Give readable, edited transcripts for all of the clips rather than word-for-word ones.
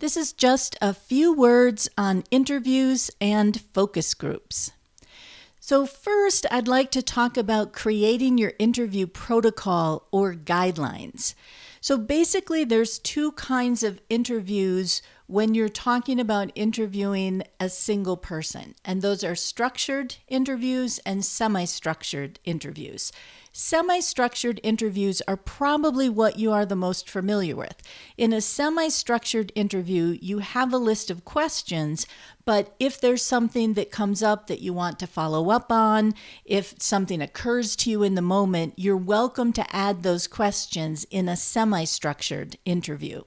This is just a few words on interviews and focus groups. So first, I'd like to talk about creating your interview protocol or guidelines. So basically, there's two kinds of interviews when you're talking about interviewing a single person, and those are structured interviews and semi-structured interviews. Semi-structured interviews are probably what you are the most familiar with. In a semi-structured interview, you have a list of questions, but if there's something that comes up that you want to follow up on, if something occurs to you in the moment, you're welcome to add those questions in a semi-structured interview.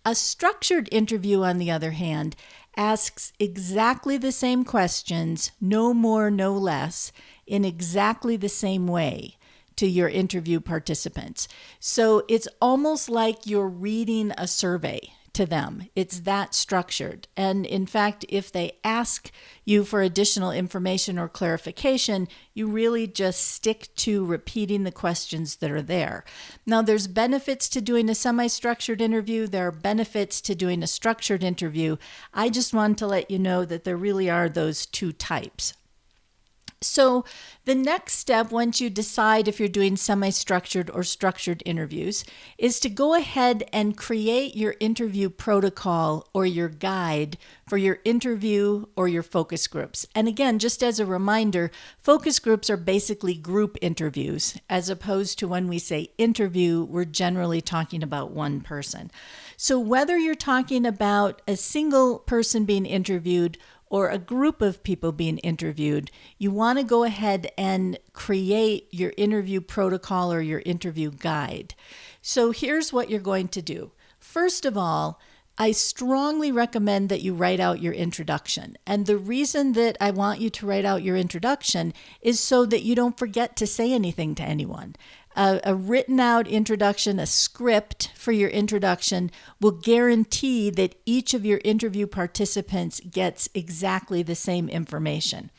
A structured interview, on the other hand, asks exactly the same questions, no more, no less, in exactly the same way to your interview participants. So it's almost like you're reading a survey to them. It's that structured. And in fact, if they ask you for additional information or clarification, you really just stick to repeating the questions that are there. Now, there's benefits to doing a semi-structured interview. There are benefits to doing a structured interview. I just wanted to let you know that there really are those two types. So the next step, once you decide if you're doing semi-structured or structured interviews, is to go ahead and create your interview protocol or your guide for your interview or your focus groups. And again, just as a reminder, focus groups are basically group interviews, as opposed to when we say interview, we're generally talking about one person. So whether you're talking about a single person being interviewed or a group of people being interviewed, you want to go ahead and create your interview protocol or your interview guide. So here's what you're going to do. First of all, I strongly recommend that you write out your introduction. And the reason that I want you to write out your introduction is so that you don't forget to say anything to anyone. A written out introduction, a script for your introduction will guarantee that each of your interview participants gets exactly the same information.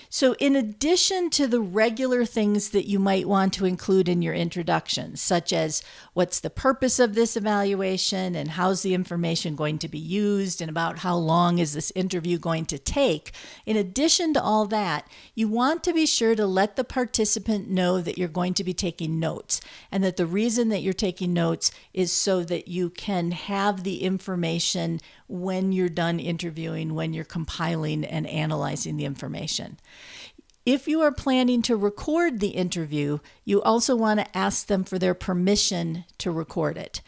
So in addition to the regular things that you might want to include in your introduction, such as what's the purpose of this evaluation and how's the information going to be used and about how long is this interview going to take, in addition to all that, you want to be sure to let the participant know that you're going to be taking notes and that the reason that you're taking notes is so that you can have the information when you're done interviewing, when you're compiling and analyzing the information. If you are planning to record the interview, you also want to ask them for their permission to record it.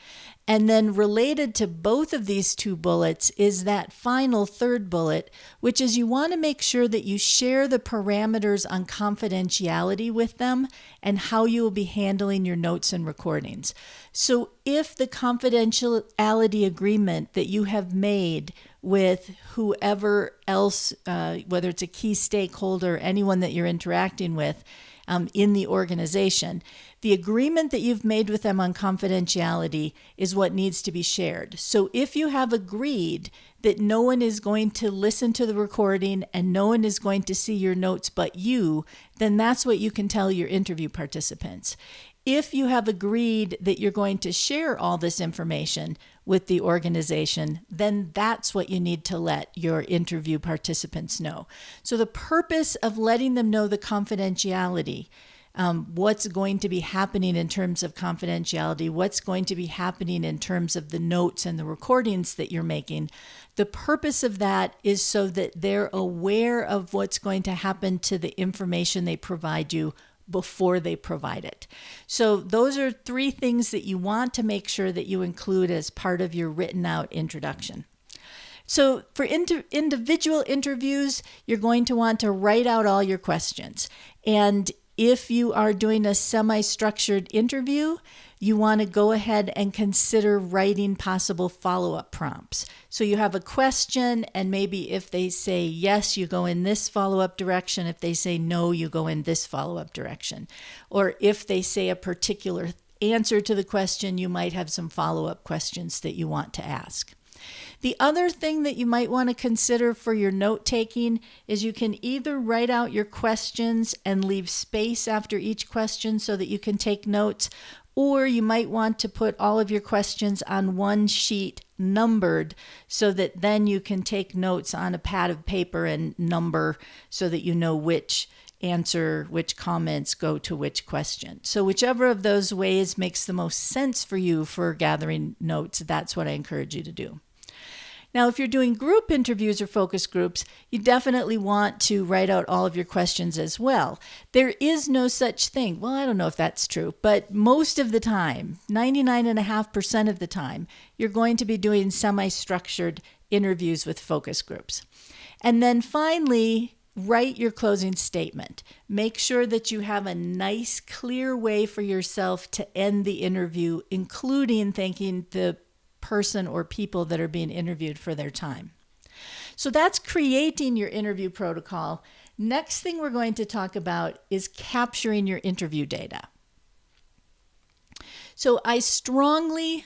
And then related to both of these two bullets is that final third bullet, which is you want to make sure that you share the parameters on confidentiality with them and how you will be handling your notes and recordings. So if the confidentiality agreement that you have made with whoever else, whether it's a key stakeholder, anyone that you're interacting with in the organization, the agreement that you've made with them on confidentiality is what needs to be shared. So if you have agreed that no one is going to listen to the recording and no one is going to see your notes but you, then that's what you can tell your interview participants. If you have agreed that you're going to share all this information with the organization, then that's what you need to let your interview participants know. So the purpose of letting them know the confidentiality, what's going to be happening in terms of confidentiality, what's going to be happening in terms of the notes and the recordings that you're making, the purpose of that is so that they're aware of what's going to happen to the information they provide you before they provide it. So those are three things that you want to make sure that you include as part of your written out introduction. So for individual interviews, you're going to want to write out all your questions. And if you are doing a semi-structured interview, you want to go ahead and consider writing possible follow-up prompts. So you have a question, and maybe if they say yes, you go in this follow-up direction. If they say no, you go in this follow-up direction. Or if they say a particular answer to the question, you might have some follow-up questions that you want to ask. The other thing that you might want to consider for your note-taking is you can either write out your questions and leave space after each question so that you can take notes, Or you might want to put all of your questions on one sheet numbered so that then you can take notes on a pad of paper and number so that you know which answer, which comments go to which question. So whichever of those ways makes the most sense for you for gathering notes, that's what I encourage you to do. Now, if you're doing group interviews or focus groups, you definitely want to write out all of your questions as well. There is no such thing. Well, I don't know if that's true, but most of the time, 99.5% of the time, you're going to be doing semi-structured interviews with focus groups. And then finally, write your closing statement. Make sure that you have a nice, clear way for yourself to end the interview, including thanking the person or people that are being interviewed for their time. So that's creating your interview protocol. Next thing we're going to talk about is capturing your interview data. So I strongly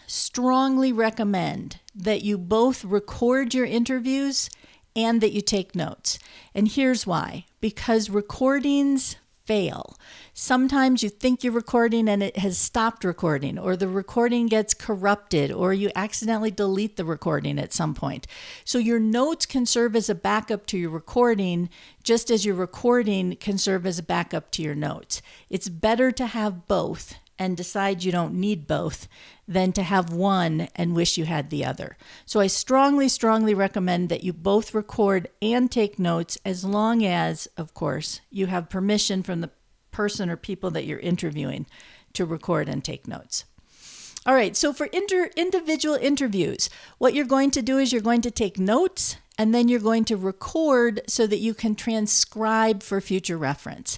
recommend that you both record your interviews and that you take notes. And here's why. Because recordings fail. Sometimes you think you're recording and it has stopped recording, or the recording gets corrupted, or you accidentally delete the recording at some point. So your notes can serve as a backup to your recording, just as your recording can serve as a backup to your notes. It's better to have both and decide you don't need both than to have one and wish you had the other. So I strongly recommend that you both record and take notes, as long as, of course, you have permission from the person or people that you're interviewing to record and take notes. All right, so for individual interviews, what you're going to do is you're going to take notes and then you're going to record so that you can transcribe for future reference.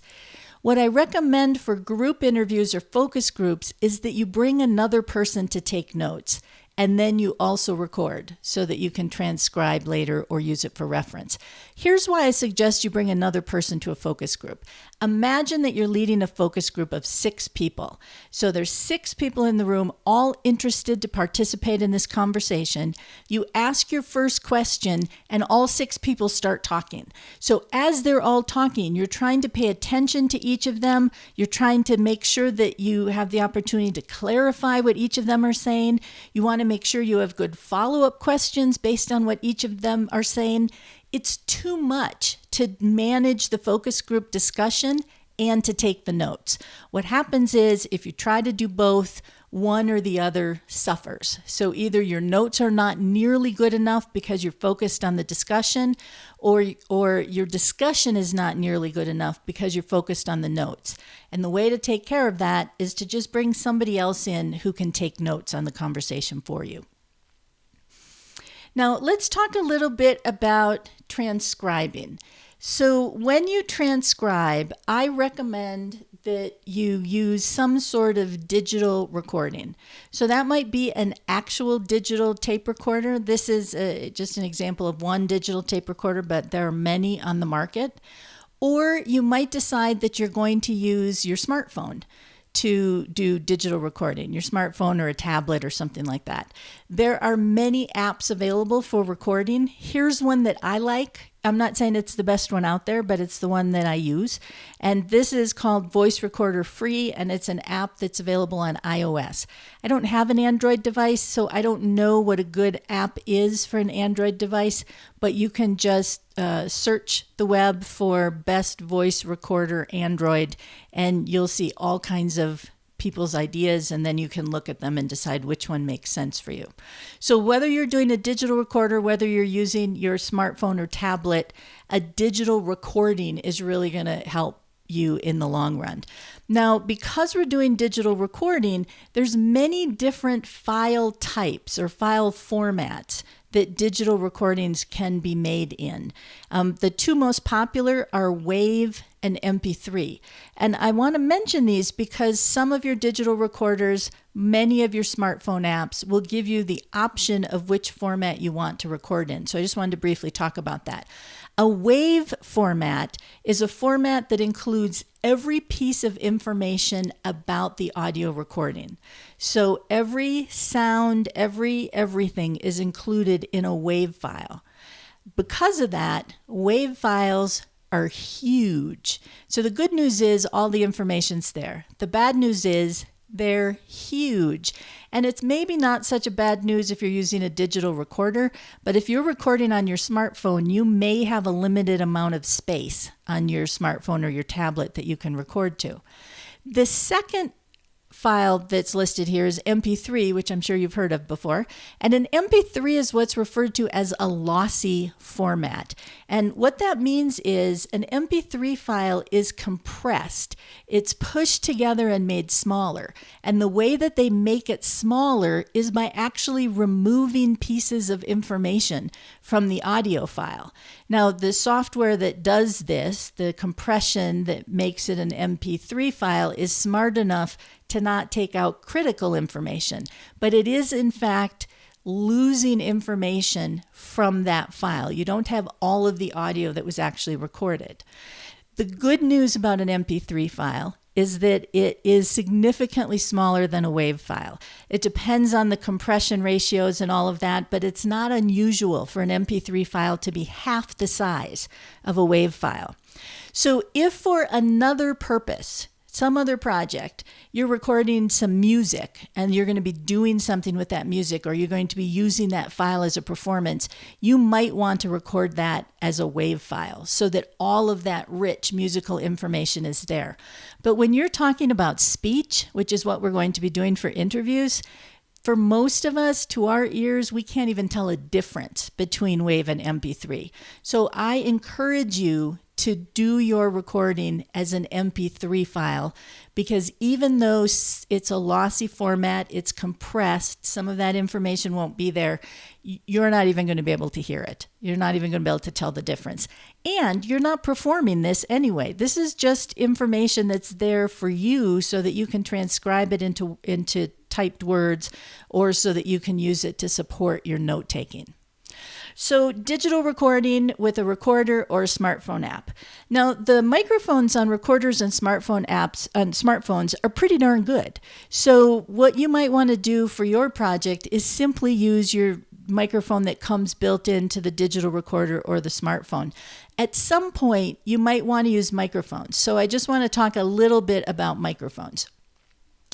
What I recommend for group interviews or focus groups is that you bring another person to take notes, and then you also record so that you can transcribe later or use it for reference. Here's why I suggest you bring another person to a focus group. Imagine that you're leading a focus group of 6 people. So there's 6 people in the room, all interested to participate in this conversation. You ask your first question and all 6 people start talking. So as they're all talking, you're trying to pay attention to each of them. You're trying to make sure that you have the opportunity to clarify what each of them are saying. You want to make sure you have good follow-up questions based on what each of them are saying. It's too much to manage the focus group discussion and to take the notes. What happens is if you try to do both, one or the other suffers. So either your notes are not nearly good enough because you're focused on the discussion, or your discussion is not nearly good enough because you're focused on the notes. And the way to take care of that is to just bring somebody else in who can take notes on the conversation for you. Now, let's talk a little bit about transcribing. So when you transcribe, I recommend that you use some sort of digital recording. So that might be an actual digital tape recorder. This is just an example of one digital tape recorder, but there are many on the market. Or you might decide that you're going to use your smartphone to do digital recording, your smartphone or a tablet or something like that. There are many apps available for recording. Here's one that I like. I'm not saying it's the best one out there, but it's the one that I use. And this is called Voice Recorder Free, and it's an app that's available on iOS. I don't have an Android device, so I don't know what a good app is for an Android device, but you can just search the web for best voice recorder Android, and you'll see all kinds of people's ideas, and then you can look at them and decide which one makes sense for you. So whether you're doing a digital recorder, whether you're using your smartphone or tablet, a digital recording is really going to help you in the long run. Now, because we're doing digital recording, there's many different file types or file formats that digital recordings can be made in. The 2 most popular are WAV and MP3. And I want to mention these because some of your digital recorders, many of your smartphone apps will give you the option of which format you want to record in. So I just wanted to briefly talk about that. A WAV format is a format that includes every piece of information about the audio recording. So every sound, everything is included in a WAV file. Because of that, WAV files are huge. So the good news is all the information's there. The bad news is They're huge. And it's maybe not such a bad news if you're using a digital recorder, but if you're recording on your smartphone, you may have a limited amount of space on your smartphone or your tablet that you can record to. The second file that's listed here is MP3, which I'm sure you've heard of before. And an MP3 is what's referred to as a lossy format. And what that means is an MP3 file is compressed. It's pushed together and made smaller. And the way that they make it smaller is by actually removing pieces of information from the audio file. Now, the software that does this, the compression that makes it an MP3 file, is smart enough to not take out critical information, but it is in fact losing information from that file. You don't have all of the audio that was actually recorded. The good news about an MP3 file is that it is significantly smaller than a WAV file. It depends on the compression ratios and all of that, but it's not unusual for an MP3 file to be half the size of a WAV file. So if for another purpose, some other project, you're recording some music and you're going to be doing something with that music, or you're going to be using that file as a performance, you might want to record that as a WAV file so that all of that rich musical information is there. But when you're talking about speech, which is what we're going to be doing for interviews, for most of us, to our ears, we can't even tell a difference between WAV and MP3. So I encourage you to do your recording as an MP3 file, because even though it's a lossy format, it's compressed, some of that information won't be there, you're not even going to be able to hear it. You're not even going to be able to tell the difference. And you're not performing this anyway. This is just information that's there for you so that you can transcribe it into typed words, or so that you can use it to support your note taking. So digital recording with a recorder or a smartphone app. Now, the microphones on recorders and smartphone apps on smartphones are pretty darn good. So what you might want to do for your project is simply use your microphone that comes built into the digital recorder or the smartphone. At some point, you might want to use microphones. So I just want to talk a little bit about microphones.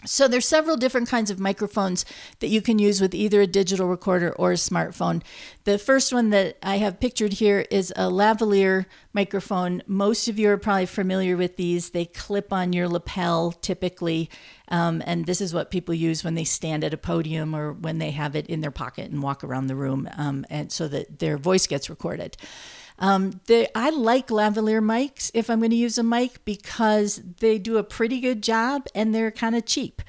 So there's several different kinds of microphones that you can use with either a digital recorder or a smartphone. The first one that I have pictured here is a lavalier microphone. Most of you are probably familiar with these. They clip on your lapel typically, and this is what people use when they stand at a podium or when they have it in their pocket and walk around the room, and so that their voice gets recorded. I like lavalier mics if I'm going to use a mic, because they do a pretty good job and they're kind of cheap.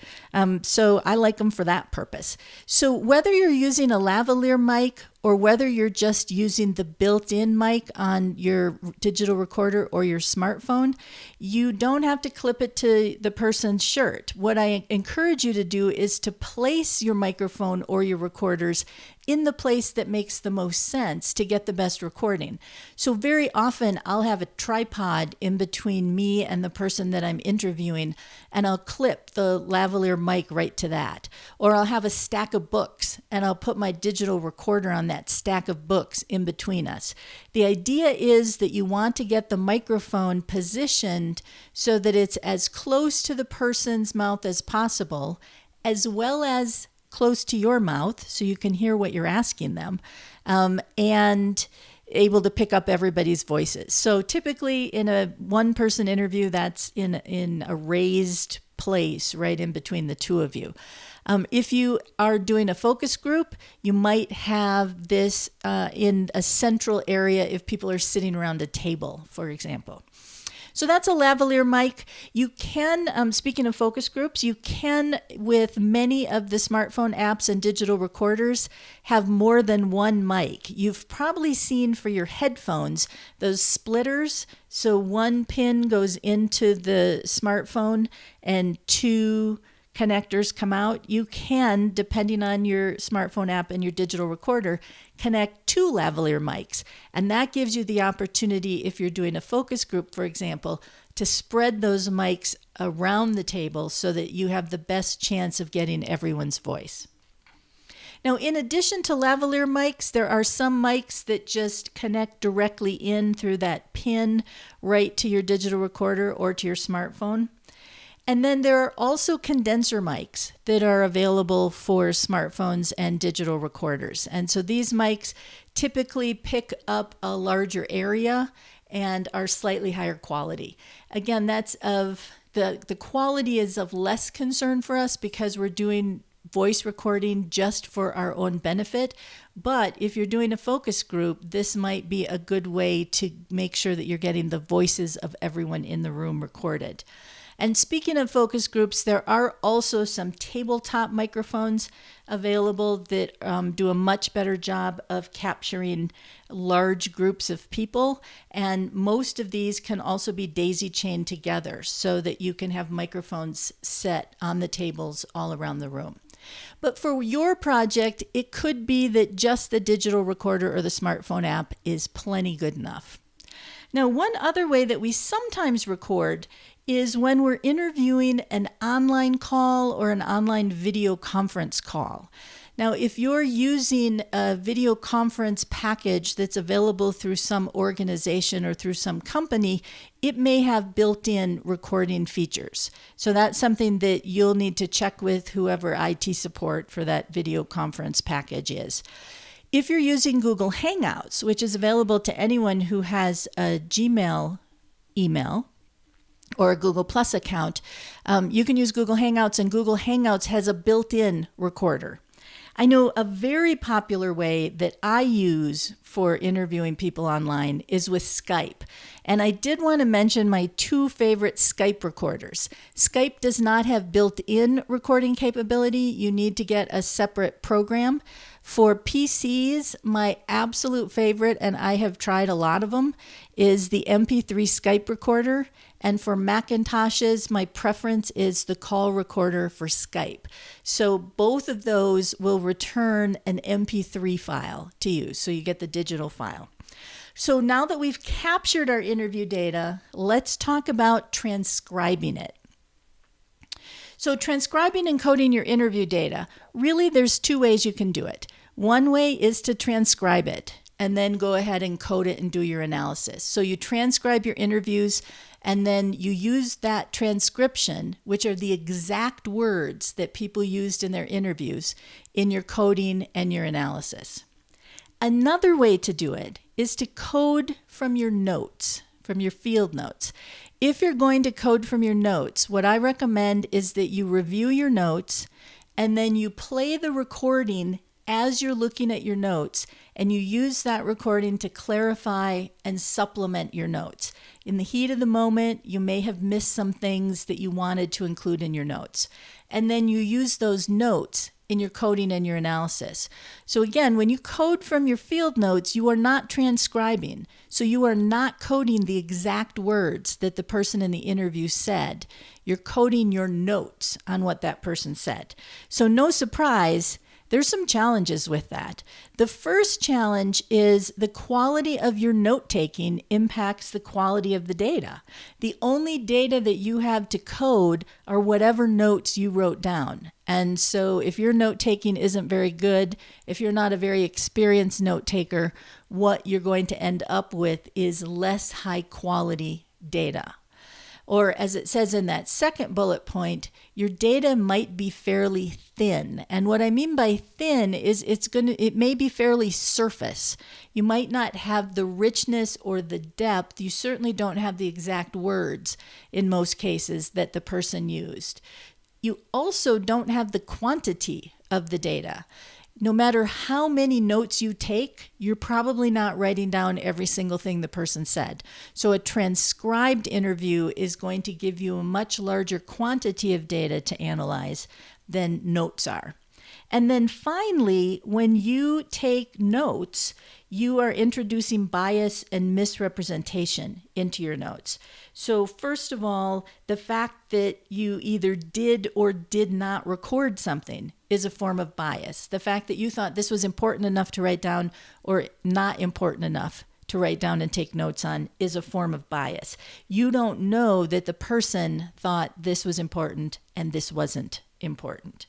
So I like them for that purpose. So whether you're using a lavalier mic or whether you're just using the built-in mic on your digital recorder or your smartphone, you don't have to clip it to the person's shirt. What I encourage you to do is to place your microphone or your recorders in the place that makes the most sense to get the best recording. So very often I'll have a tripod in between me and the person that I'm interviewing, and I'll clip the lavalier mic right to that. Or I'll have a stack of books and I'll put my digital recorder on that stack of books in between us. The idea is that you want to get the microphone positioned so that it's as close to the person's mouth as possible, as well as close to your mouth so you can hear what you're asking them, and able to pick up everybody's voices. So typically in a one-person interview, that's in a raised place right in between the two of you. If you are doing a focus group, you might have this in a central area if people are sitting around a table, for example. So that's a lavalier mic. You can, speaking of focus groups, you can, with many of the smartphone apps and digital recorders, have more than one mic. You've probably seen for your headphones those splitters. So one pin goes into the smartphone and two connectors come out. You can, depending on your smartphone app and your digital recorder, connect two lavalier mics. And that gives you the opportunity, if you're doing a focus group, for example, to spread those mics around the table so that you have the best chance of getting everyone's voice. Now, in addition to lavalier mics, there are some mics that just connect directly in through that pin right to your digital recorder or to your smartphone. And then there are also condenser mics that are available for smartphones and digital recorders. And so these mics typically pick up a larger area and are slightly higher quality. Again, that's of the quality is of less concern for us because we're doing voice recording just for our own benefit. But if you're doing a focus group, this might be a good way to make sure that you're getting the voices of everyone in the room recorded. And speaking of focus groups, there are also some tabletop microphones available that do a much better job of capturing large groups of people. And most of these can also be daisy chained together so that you can have microphones set on the tables all around the room. But for your project, it could be that just the digital recorder or the smartphone app is plenty good enough. Now, one other way that we sometimes record is when we're interviewing an online call or an online video conference call. Now, if you're using a video conference package that's available through some organization or through some company, it may have built-in recording features. So that's something that you'll need to check with whoever IT support for that video conference package is. If you're using Google Hangouts, which is available to anyone who has a Gmail email or a Google Plus account, you can use Google Hangouts, and Google Hangouts has a built-in recorder. I know a very popular way that I use for interviewing people online is with Skype. And I did want to mention my two favorite Skype recorders. Skype does not have built-in recording capability. You need to get a separate program. For PCs, my absolute favorite, and I have tried a lot of them, is the MP3 Skype recorder. And for Macintoshes, my preference is the call recorder for Skype. So both of those will return an MP3 file to you, so you get the digital file. So now that we've captured our interview data, let's talk about transcribing it. So transcribing and coding your interview data, really there's two ways you can do it. One way is to transcribe it and then go ahead and code it and do your analysis. So you transcribe your interviews and then you use that transcription, which are the exact words that people used in their interviews, in your coding and your analysis. Another way to do it is to code from your notes, from your field notes. If you're going to code from your notes, what I recommend is that you review your notes and then you play the recording as you're looking at your notes, and you use that recording to clarify and supplement your notes. In the heat of the moment, you may have missed some things that you wanted to include in your notes. And then you use those notes in your coding and your analysis. So again, when you code from your field notes, you are not transcribing. So you are not coding the exact words that the person in the interview said. You're coding your notes on what that person said. So no surprise, there's some challenges with that. The first challenge is the quality of your note-taking impacts the quality of the data. The only data that you have to code are whatever notes you wrote down. And so if your note-taking isn't very good, if you're not a very experienced note-taker, what you're going to end up with is less high-quality data. Or as it says in that second bullet point, your data might be fairly thin. And what I mean by thin is it may be fairly surface. You might not have the richness or the depth. You certainly don't have the exact words in most cases that the person used. You also don't have the quantity of the data. No matter how many notes you take, you're probably not writing down every single thing the person said. So a transcribed interview is going to give you a much larger quantity of data to analyze than notes are. And then finally, when you take notes, you are introducing bias and misrepresentation into your notes. So first of all, the fact that you either did or did not record something is a form of bias. The fact that you thought this was important enough to write down or not important enough to write down and take notes on is a form of bias. You don't know that the person thought this was important and this wasn't important.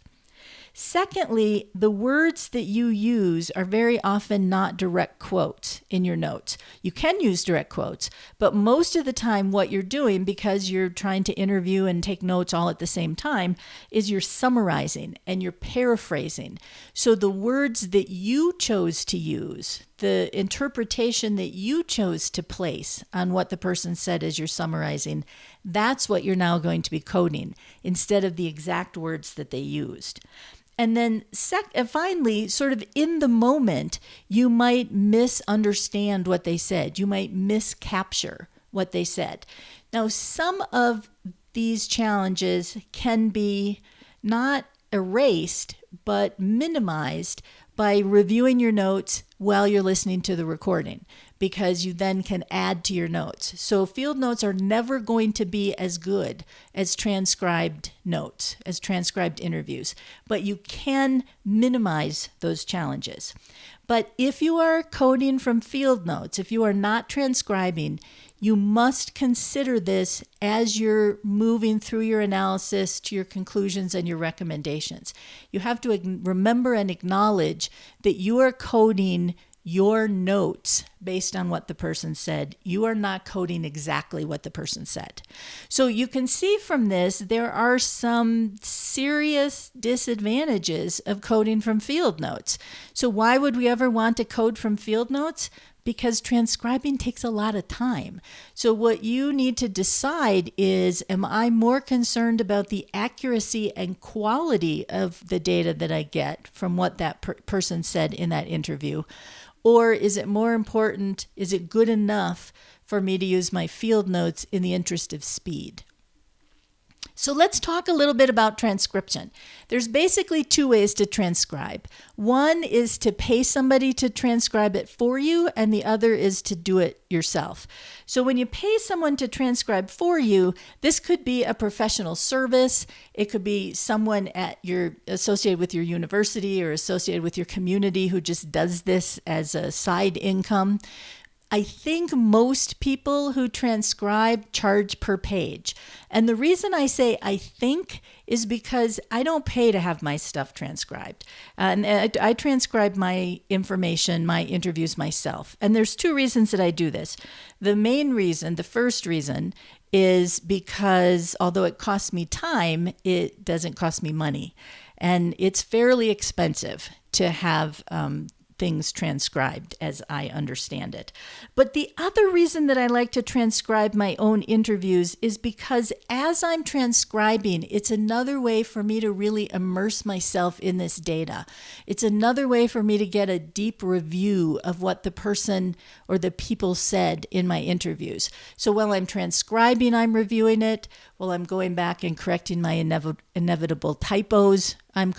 Secondly, the words that you use are very often not direct quotes in your notes. You can use direct quotes, but most of the time what you're doing, because you're trying to interview and take notes all at the same time, is you're summarizing and you're paraphrasing. So the words that you chose to use, the interpretation that you chose to place on what the person said as you're summarizing, that's what you're now going to be coding instead of the exact words that they used. And then finally, sort of in the moment, you might misunderstand what they said. You might miscapture what they said. Now, some of these challenges can be not erased, but minimized by reviewing your notes while you're listening to the recording, because you then can add to your notes. So field notes are never going to be as good as transcribed notes, as transcribed interviews, but you can minimize those challenges. But if you are coding from field notes, if you are not transcribing, you must consider this as you're moving through your analysis to your conclusions and your recommendations. You have to remember and acknowledge that you are coding your notes based on what the person said. You are not coding exactly what the person said. So you can see from this, there are some serious disadvantages of coding from field notes. So why would we ever want to code from field notes? Because transcribing takes a lot of time. So what you need to decide is, am I more concerned about the accuracy and quality of the data that I get from what that person said in that interview? Or is it more important, is it good enough for me to use my field notes in the interest of speed? So let's talk a little bit about transcription. There's basically two ways to transcribe. One is to pay somebody to transcribe it for you, and the other is to do it yourself. So when you pay someone to transcribe for you, this could be a professional service. It could be someone associated with your university or associated with your community who just does this as a side income. I think most people who transcribe charge per page. And the reason I say I think is because I don't pay to have my stuff transcribed. And I transcribe my information, my interviews myself. And there's two reasons that I do this. The main reason, the first reason, is because although it costs me time, it doesn't cost me money. And it's fairly expensive to have things transcribed, as I understand it. But the other reason that I like to transcribe my own interviews is because as I'm transcribing, it's another way for me to really immerse myself in this data. It's another way for me to get a deep review of what the person or the people said in my interviews. So while I'm transcribing, I'm reviewing it. While I'm going back and correcting my inevitable typos, I'm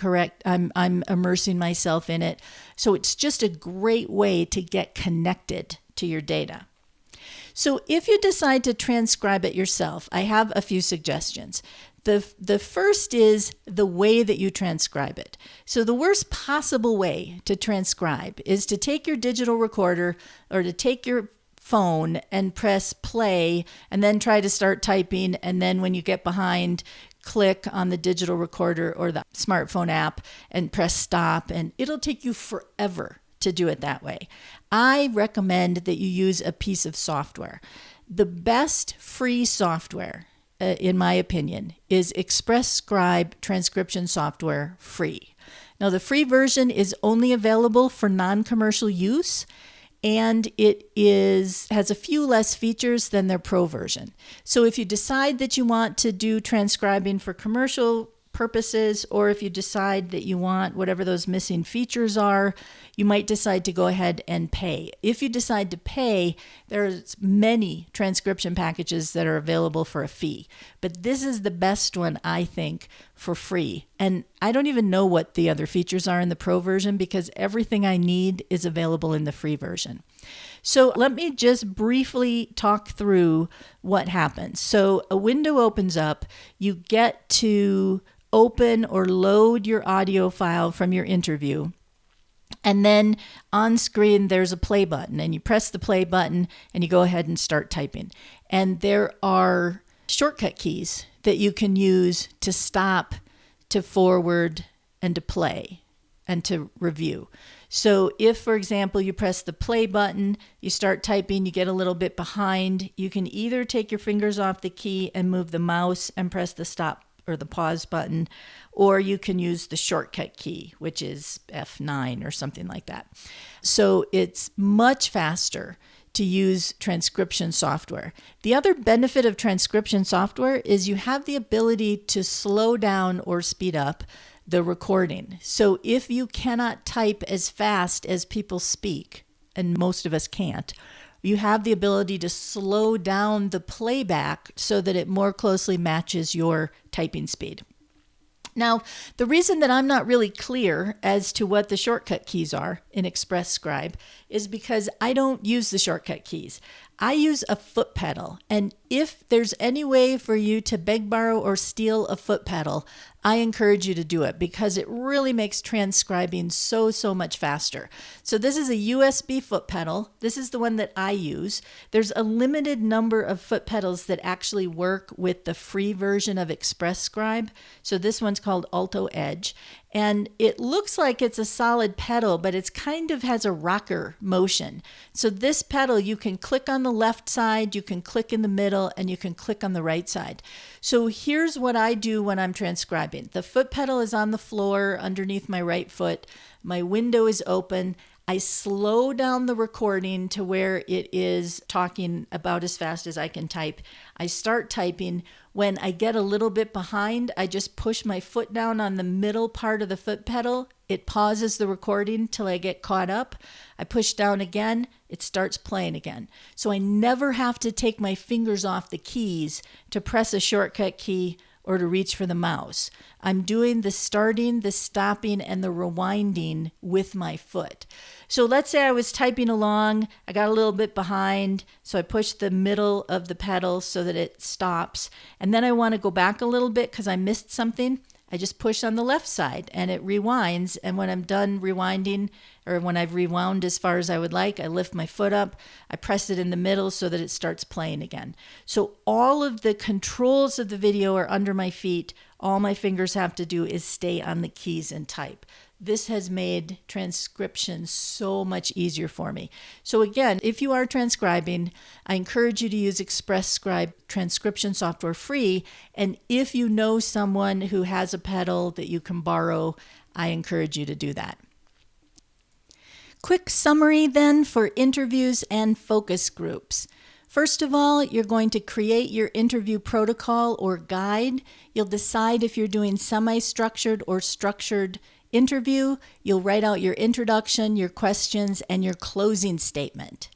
immersing myself in it. So it's just a great way to get connected to your data. So if you decide to transcribe it yourself, I have a few suggestions. The first is the way that you transcribe it. So the worst possible way to transcribe is to take your digital recorder or to take your phone and press play and then try to start typing, and then when you get behind, click on the digital recorder or the smartphone app and press stop, and it'll take you forever to do it that way. I recommend that you use a piece of software. The best free software, in my opinion, is Express Scribe transcription software free. Now, the free version is only available for non-commercial use, and it has a few less features than their pro version. So if you decide that you want to do transcribing for commercial purposes, or if you decide that you want whatever those missing features are, you might decide to go ahead and pay. If you decide to pay, there's many transcription packages that are available for a fee, but this is the best one, I think, for free. And I don't even know what the other features are in the pro version because everything I need is available in the free version. So let me just briefly talk through what happens. So a window opens up, you get to open or load your audio file from your interview. And then on screen, there's a play button, and you press the play button and you go ahead and start typing. And there are shortcut keys that you can use to stop, to forward, and to play and to review. So if, for example, you press the play button, you start typing, you get a little bit behind, you can either take your fingers off the key and move the mouse and press the stop or the pause button, or you can use the shortcut key, which is F9 or something like that. So it's much faster to use transcription software. The other benefit of transcription software is you have the ability to slow down or speed up the recording. So if you cannot type as fast as people speak, and most of us can't, you have the ability to slow down the playback so that it more closely matches your typing speed. Now, the reason that I'm not really clear as to what the shortcut keys are in Express Scribe is because I don't use the shortcut keys. I use a foot pedal, and if there's any way for you to beg, borrow, or steal a foot pedal, I encourage you to do it because it really makes transcribing so much faster. So this is a USB foot pedal. This is the one that I use. There's a limited number of foot pedals that actually work with the free version of Express Scribe. So this one's called Alto Edge. And it looks like it's a solid pedal, but it's kind of has a rocker motion. So this pedal, you can click on the left side, you can click in the middle, and you can click on the right side. So here's what I do when I'm transcribing. The foot pedal is on the floor underneath my right foot. My window is open. I slow down the recording to where it is talking about as fast as I can type. I start typing. When I get a little bit behind, I just push my foot down on the middle part of the foot pedal. It pauses the recording till I get caught up. I push down again, it starts playing again. So I never have to take my fingers off the keys to press a shortcut key or to reach for the mouse. I'm doing the starting, the stopping, and the rewinding with my foot. So let's say I was typing along, I got a little bit behind, so I pushed the middle of the pedal so that it stops, and then I want to go back a little bit because I missed something. I just push on the left side and it rewinds, and when I'm done rewinding, or when I've rewound as far as I would like, I lift my foot up, I press it in the middle so that it starts playing again. So all of the controls of the video are under my feet. All my fingers have to do is stay on the keys and type. This has made transcription so much easier for me. So again, if you are transcribing, I encourage you to use Express Scribe transcription software free. And if you know someone who has a pedal that you can borrow, I encourage you to do that. Quick summary then for interviews and focus groups. First of all, you're going to create your interview protocol or guide. You'll decide if you're doing semi-structured or structured interview. You'll write out your introduction, your questions, and your closing statement.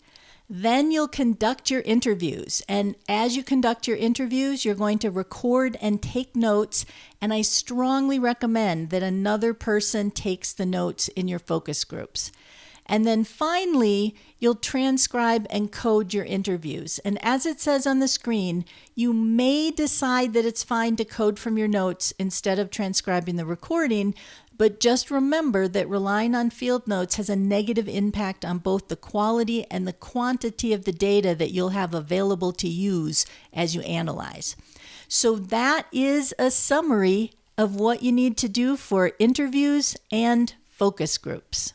Then you'll conduct your interviews. And as you conduct your interviews, you're going to record and take notes. And I strongly recommend that another person takes the notes in your focus groups. And then finally, you'll transcribe and code your interviews. And as it says on the screen, you may decide that it's fine to code from your notes instead of transcribing the recording, but just remember that relying on field notes has a negative impact on both the quality and the quantity of the data that you'll have available to use as you analyze. So that is a summary of what you need to do for interviews and focus groups.